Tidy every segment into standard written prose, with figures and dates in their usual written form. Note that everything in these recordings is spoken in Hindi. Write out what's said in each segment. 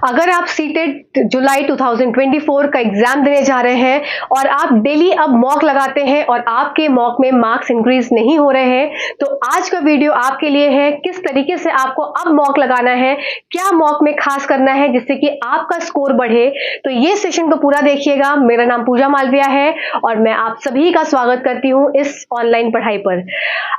अगर आप सीटेट जुलाई 2024 का एग्जाम देने जा रहे हैं और आप डेली अब मॉक लगाते हैं और आपके मॉक में मार्क्स इंक्रीज नहीं हो रहे हैं, तो आज का वीडियो आपके लिए है। किस तरीके से आपको अब मॉक लगाना है, क्या मॉक में खास करना है जिससे कि आपका स्कोर बढ़े, तो ये सेशन को पूरा देखिएगा। मेरा नाम पूजा मालविया है और मैं आप सभी का स्वागत करती हूँ इस ऑनलाइन पढ़ाई पर।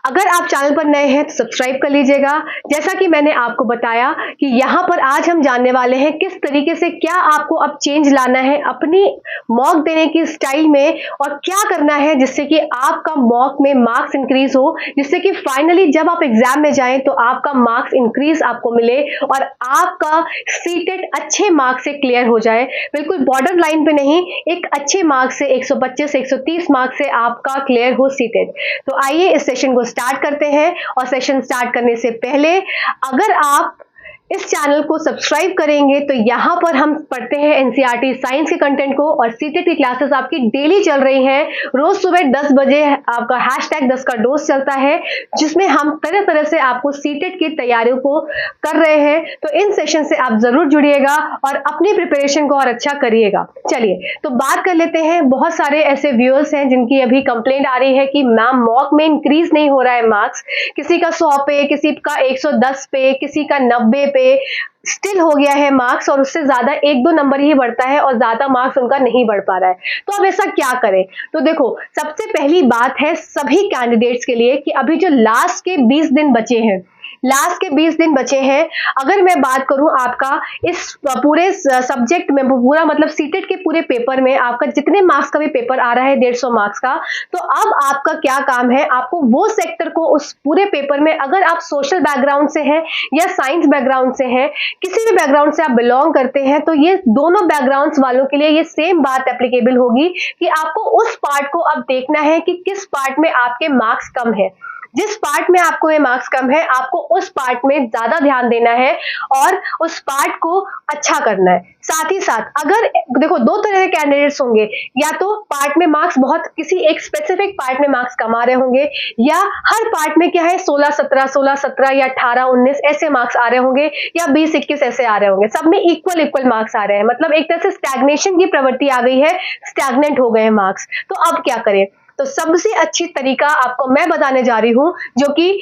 अगर आप चैनल पर नए हैं तो सब्सक्राइब कर लीजिएगा। जैसा कि मैंने आपको बताया कि यहाँ पर आज हम जानने वाले हैं किस तरीके से क्या आपको अब चेंज लाना है अपनी मॉक देने की स्टाइल में और क्या करना है जिससे कि आपका मॉक में मार्क्स इंक्रीज हो, जिससे कि फाइनली जब आप एग्जाम में जाएं तो आपका मार्क्स इंक्रीज आपको मिले और आपका सीटेट अच्छे मार्क्स से क्लियर हो जाए। बिल्कुल बॉर्डर लाइन पे नहीं, एक अच्छे मार्क्स से 125 से 130 मार्क्स से आपका क्लियर हो सीटेट। तो आइए इस सेशन को स्टार्ट करते हैं। और सेशन स्टार्ट करने से पहले अगर आप इस चैनल को सब्सक्राइब करेंगे तो यहाँ पर हम पढ़ते हैं एनसीईआरटी साइंस के कंटेंट को और सीटेट की क्लासेस आपकी डेली चल रही हैं। रोज सुबह 10 बजे आपका #10 का डोज चलता है जिसमें हम तरह तरह से आपको सीटेट की तैयारियों को कर रहे हैं। तो इन सेशन से आप जरूर जुड़िएगा और अपनी प्रिपरेशन को और अच्छा करिएगा। चलिए तो बात कर लेते हैं। बहुत सारे ऐसे व्यूअर्स हैं जिनकी अभी कंप्लेंट आ रही है कि मैम मॉक में इंक्रीज नहीं हो रहा है मार्क्स, किसी का 100 पे, किसी का 110 पे, किसी का 90 पे स्टिल हो गया है मार्क्स और उससे ज्यादा 1-2 नंबर ही बढ़ता है और ज्यादा मार्क्स उनका नहीं बढ़ पा रहा है। तो अब ऐसा क्या करें? तो देखो, सबसे पहली बात है सभी कैंडिडेट्स के लिए कि अभी जो लास्ट के 20 दिन बचे हैं, अगर मैं बात करूं आपका इस पूरे सब्जेक्ट में, पूरा मतलब सीटेट के पूरे पेपर में आपका जितने मार्क्स का भी पेपर आ रहा है 150 मार्क्स का, तो अब आपका क्या काम है, आपको वो सेक्टर को उस पूरे पेपर में, अगर आप सोशल बैकग्राउंड से हैं या साइंस बैकग्राउंड से हैं, किसी भी बैकग्राउंड से आप बिलोंग करते हैं, तो ये दोनों बैकग्राउंड्स वालों के लिए ये सेम बात एप्लीकेबल होगी कि आपको उस पार्ट को अब देखना है कि किस पार्ट में आपके मार्क्स कम है। जिस पार्ट में आपको ये मार्क्स कम है, आपको उस पार्ट में ज्यादा ध्यान देना है और उस पार्ट को अच्छा करना है। साथ ही साथ अगर देखो, दो तरह के कैंडिडेट्स होंगे, या तो पार्ट में मार्क्स बहुत किसी एक स्पेसिफिक पार्ट में मार्क्स कम आ रहे होंगे, या हर पार्ट में क्या है 16-17 या 18-19 ऐसे मार्क्स आ रहे होंगे, या 20-21 ऐसे आ रहे होंगे। सब में इक्वल मार्क्स आ रहे हैं, मतलब एक तरह से स्टैग्नेशन की प्रवृत्ति आ गई है, स्टैग्नेंट हो गए हैं मार्क्स। तो अब क्या करें? तो सबसे अच्छी तरीका आपको मैं बताने जा रही हूं, जो कि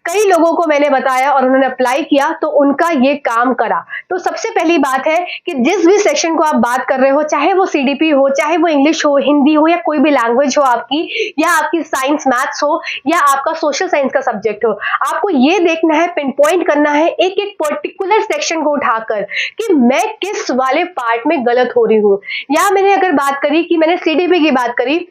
कई लोगों को मैंने बताया और उन्होंने अप्लाई किया तो उनका ये काम करा। तो सबसे पहली बात है कि जिस भी सेक्शन को आप बात कर रहे हो, चाहे वो सीडीपी हो, चाहे वो इंग्लिश हो, हिंदी हो, या कोई भी लैंग्वेज हो आपकी, या आपकी साइंस मैथ्स हो, या आपका सोशल साइंस का सब्जेक्ट हो, आपको ये देखना है, पिन पॉइंट करना है एक एक पर्टिकुलर सेक्शन को उठाकर कि मैं किस वाले पार्ट में गलत हो रही हूँ। या मैंने अगर बात करी कि मैंने सीडीपी की बात करी,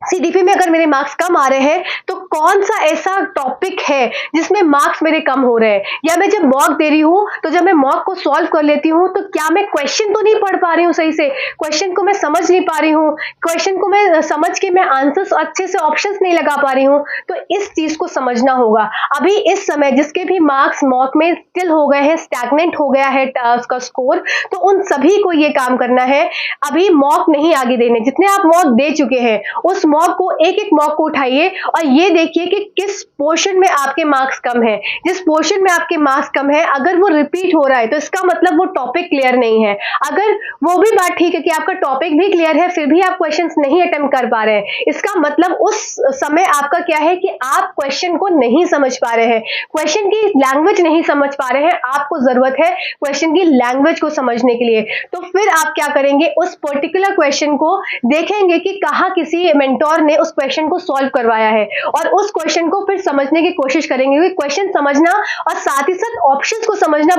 सीडीपी में अगर मेरे मार्क्स कम आ रहे हैं तो कौन सा ऐसा टॉपिक है जिसमें मार्क्स मेरे कम हो रहे हैं, या मैं जब मॉक दे रही हूं तो जब मैं मॉक को सॉल्व कर लेती हूं तो क्या मैं क्वेश्चन तो नहीं पढ़ पा रही हूं सही से, क्वेश्चन को मैं समझ नहीं पा रही हूं, क्वेश्चन को मैं समझ के मैं आंसर्स अच्छे से ऑप्शंस नहीं लगा पा रही हूं। तो इस चीज को समझना होगा। अभी इस समय जिसके भी मार्क्स मॉक में स्टिल हो गए हैं, स्टैग्नेंट हो गया है उसका स्कोर, तो उन सभी को ये काम करना है, अभी मॉक नहीं आगे देने। जितने आप मॉक दे चुके हैं उस मॉक को, एक एक मॉक को उठाइए और ये देखिए कि किस पोर्शन में आपके मार्क्स कम है। जिस पोर्शन में आपके मार्क्स कम है, अगर वो रिपीट हो रहा है तो इसका मतलब वो टॉपिक क्लियर नहीं है। अगर वो भी बात ठीक है कि आपका टॉपिक भी क्लियर है फिर भी आप क्वेश्चंस नहीं अटेम्प्ट कर पा रहे हैं, इसका मतलब उस समय आपका क्या है कि आप क्वेश्चन को नहीं समझ पा रहे हैं, क्वेश्चन की लैंग्वेज नहीं समझ पा रहे हैं। आपको जरूरत है क्वेश्चन की लैंग्वेज को समझने के लिए। तो फिर आप क्या करेंगे, उस पर्टिकुलर क्वेश्चन को देखेंगे कि कहाँ किसी मेंटोर ने उस क्वेश्चन को सॉल्व करवाया है और उस क्वेश्चन को फिर समझने की कोशिश करेंगे। क्योंकि क्वेश्चन समझना और साथ ही साथ ऑप्शंस को समझना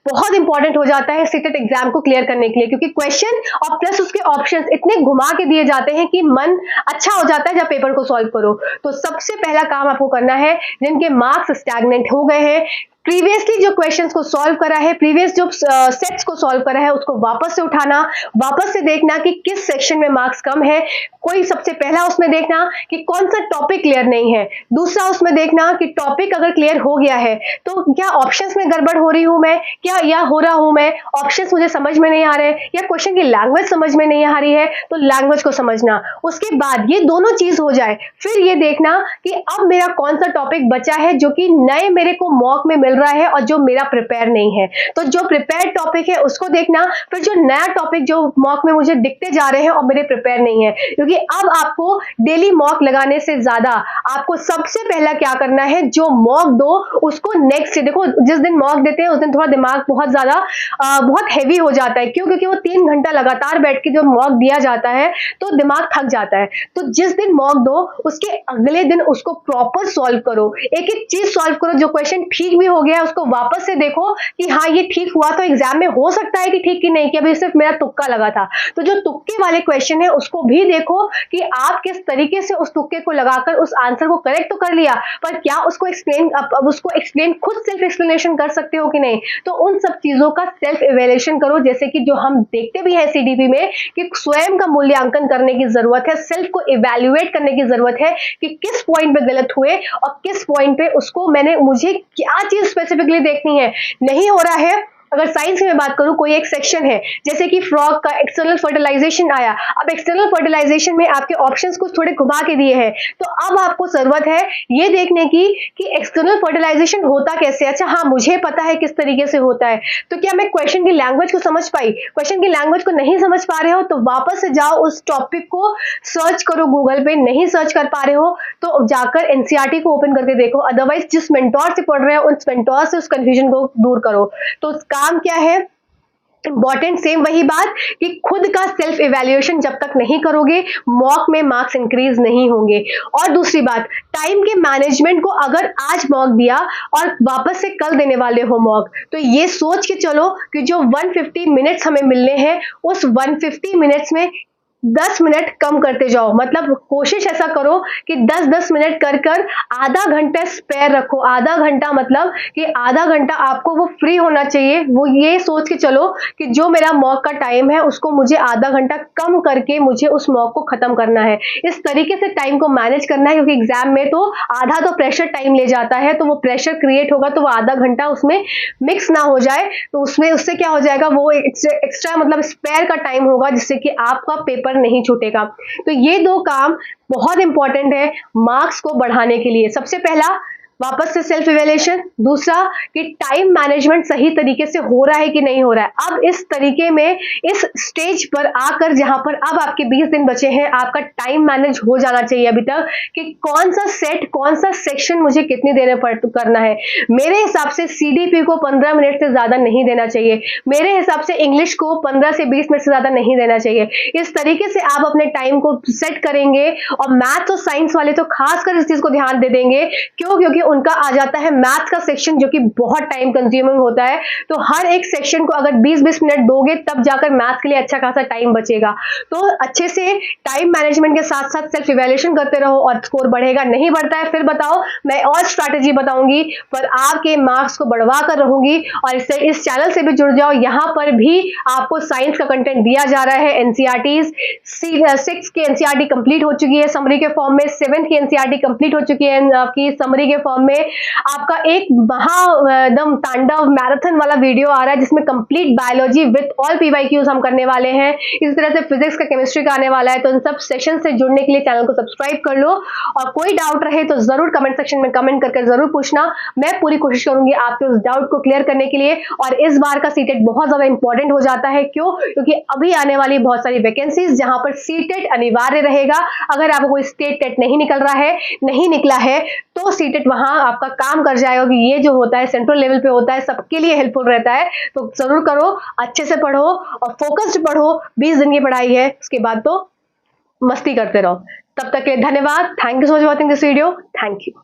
बहुत इंपॉर्टेंट हो जाता है सीटेट एग्जाम को क्लियर करने के लिए, क्योंकि क्वेश्चन और प्लस उसके ऑप्शंस इतने घुमा के दिए जाते हैं कि मन अच्छा हो जाता है जब पेपर को सॉल्व करो। तो सबसे पहला काम आपको करना है, जिनके मार्क्स स्टैग्नेंट हो गए हैं, प्रीवियसली जो क्वेश्चंस को सॉल्व करा है, प्रीवियस जो सेट्स को सॉल्व करा है, उसको वापस से उठाना, वापस से देखना कि किस सेक्शन में मार्क्स कम है। कोई सबसे पहला उसमें देखना कि कौन सा टॉपिक क्लियर नहीं है, दूसरा उसमें देखना कि टॉपिक अगर क्लियर हो गया है तो क्या ऑप्शंस में गड़बड़ हो रही हूं मैं, क्या या हो रहा हूं मैं, ऑप्शंस मुझे समझ में नहीं आ रहे, या क्वेश्चन की लैंग्वेज समझ में नहीं आ रही है तो लैंग्वेज को समझना। उसके बाद ये दोनों चीज हो जाए, फिर ये देखना कि अब मेरा कौन सा टॉपिक बचा है जो कि नए मेरे को मॉक में मिल रहा है और जो मेरा प्रिपेयर नहीं है। तो जो प्रिपेयर टॉपिक है उसको देखना, फिर जो नया टॉपिक जो मॉक में मुझे दिखते जा रहे हैं और मेरे प्रिपेयर नहीं है, क्योंकि अब आपको डेली मॉक लगाने से ज्यादा आपको सबसे पहला क्या करना है, जो मॉक दो उसको नेक्स्ट डे, देखो जिस दिन मॉक देते हैं उस दिन थोड़ा दिमाग बहुत ज्यादा बहुत हैवी हो जाता है। क्यों? क्योंकि वो 3 घंटा लगातार बैठ के जो मॉक दिया जाता है तो दिमाग थक जाता है। तो जिस दिन मॉक दो उसके अगले दिन उसको प्रॉपर सॉल्व करो, एक एक चीज सॉल्व करो। जो क्वेश्चन ठीक भी हो गया उसको वापस से देखो कि हाँ ये ठीक हुआ, तो एग्जाम में हो सकता है कि ठीक कि नहीं, कि अभी सिर्फ मेरा तुक्का लगा था। तो जो तुक्के वाले क्वेश्चन है उसको भी देखो कि आप किस तरीके से उस तुक्के को लगाकर उस आंसर को करेक्ट तो कर लिया, पर क्या उसको एक्सप्लेन खुद सेल्फ एक्सप्लेनेशन कर सकते हो कि नहीं। तो उन सब चीजों का सेल्फ इवैल्यूएशन करो, जैसे कि जो हम देखते भी है सीडीपी में कि स्वयं का मूल्यांकन करने की जरूरत है, सेल्फ को इवैल्यूएट करने की जरूरत है कि किस पॉइंट पे गलत हुए और किस पॉइंट पे उसको मुझे क्या चीज स्पेसिफिकली देखनी है। नहीं हो रहा है, अगर साइंस की मैं बात करूं, कोई एक सेक्शन है जैसे कि फ्रॉग का एक्सटर्नल फर्टिलाइजेशन आया, अब एक्सटर्नल फर्टिलाइजेशन में आपके ऑप्शंस कुछ थोड़े घुमा के दिए हैं, तो अब आपको जरूरत है ये देखने की कि एक्सटर्नल फर्टिलाइजेशन होता कैसे। अच्छा हाँ मुझे पता है किस तरीके से होता है, तो क्या मैं क्वेश्चन की लैंग्वेज को समझ पाई? क्वेश्चन की लैंग्वेज को नहीं समझ पा रहे हो तो वापस से जाओ उस टॉपिक को सर्च करो गूगल पे। नहीं सर्च कर पा रहे हो तो जाकर एनसीईआरटी को ओपन करके देखो, अदरवाइज जिस मेंटोर से पढ़ रहे हो उस मेंटोर से उस कंफ्यूजन को दूर करो। तो काम क्या है इंपॉर्टेंट, सेम वही बात कि खुद का सेल्फ इवैल्यूएशन जब तक नहीं करोगे मॉक में मार्क्स इंक्रीज नहीं होंगे। और दूसरी बात, टाइम के मैनेजमेंट को, अगर आज मॉक दिया और वापस से कल देने वाले हो मॉक, तो ये सोच के चलो कि जो 150 मिनट्स हमें मिलने हैं उस 150 मिनट्स में 10 मिनट कम करते जाओ। मतलब कोशिश ऐसा करो कि 10-10 मिनट कर कर आधा घंटा स्पेयर रखो। आधा घंटा मतलब कि आधा घंटा आपको वो फ्री होना चाहिए। वो ये सोच के चलो कि जो मेरा मॉक का टाइम है उसको मुझे आधा घंटा कम करके मुझे उस मॉक को खत्म करना है। इस तरीके से टाइम को मैनेज करना है, क्योंकि एग्जाम में तो आधा तो प्रेशर टाइम ले जाता है, तो वो प्रेशर क्रिएट होगा तो वो आधा घंटा उसमें मिक्स ना हो जाए, तो उससे क्या हो जाएगा, वो एक्स्ट्रा मतलब स्पेयर का टाइम होगा जिससे कि आपका पेपर नहीं छूटेगा। तो ये 2 काम बहुत इंपॉर्टेंट है मार्क्स को बढ़ाने के लिए। सबसे पहला वापस से सेल्फ इवैल्यूएशन, दूसरा कि टाइम मैनेजमेंट सही तरीके से हो रहा है कि नहीं हो रहा है। अब इस तरीके में इस स्टेज पर आकर जहां पर अब आपके 20 दिन बचे हैं, आपका टाइम मैनेज हो जाना चाहिए अभी तक कि कौन सा सेट कौन सा सेक्शन मुझे कितनी देर में करना है। मेरे हिसाब से सीडीपी को 15 मिनट से ज्यादा नहीं देना चाहिए, मेरे हिसाब से इंग्लिश को 15 से 20 मिनट से ज्यादा नहीं देना चाहिए। इस तरीके से आप अपने टाइम को सेट करेंगे और मैथ्स और साइंस वाले तो खासकर इस चीज को ध्यान दे देंगे। क्योंकि उनका आ जाता है मैथ्स का सेक्शन जो कि बहुत टाइम कंज्यूमिंग होता है, तो हर एक सेक्शन को अगर 20-20 मिनट दोगे तब जाकर मैथ्स के लिए अच्छा खासा टाइम बचेगा। तो अच्छे से टाइम मैनेजमेंट के साथ साथ सेल्फ इवैल्यूएशन करते रहो और स्कोर बढ़ेगा। नहीं बढ़ता है फिर बताओ, मैं और स्ट्रैटेजी बताऊंगी, पर आपके मार्क्स को बढ़वा कर रहूंगी। और इस चैनल से भी जुड़ जाओ, यहाँ पर भी आपको साइंस का कंटेंट दिया जा रहा है। एनसीईआरटी 6 की एनसीईआरटी कंप्लीट हो चुकी है समरी के फॉर्म में, 7 की एनसीईआरटी कंप्लीट हो चुकी है आपकी समरी के फॉर्म में। आपका एक एकदम तांडव मैराथन वाला वीडियो आ रहा है जिसमें complete biology with all PYQs हम करने वाले हैं। इस तरह से फिजिक्स का, केमिस्ट्री का आने वाला है। तो इन सब सेशन से जुड़ने के लिए चैनल को सब्सक्राइब कर लो, और कोई डाउट रहे तो जरूर कमेंट सेक्शन में कमेंट करके जरूर पूछना। मैं पूरी कोशिश करूंगी आपके उस डाउट को क्लियर करने के लिए। और इस बार का सीटेट बहुत ज्यादा इंपॉर्टेंट हो जाता है। क्यों? क्योंकि अभी आने वाली बहुत सारी वैकेंसीज जहां पर सीटेट अनिवार्य रहेगा। अगर आपको कोई स्टेट टेट नहीं निकला है तो सीटेट वहां आपका काम कर जाएगा कि ये जो होता है सेंट्रल लेवल पे होता है, सबके लिए हेल्पफुल रहता है। तो जरूर करो, अच्छे से पढ़ो और फोकस्ड पढ़ो। 20 दिन की पढ़ाई है, उसके बाद तो मस्ती करते रहो। तब तक के लिए धन्यवाद। Thank you so much watching this video. Thank you.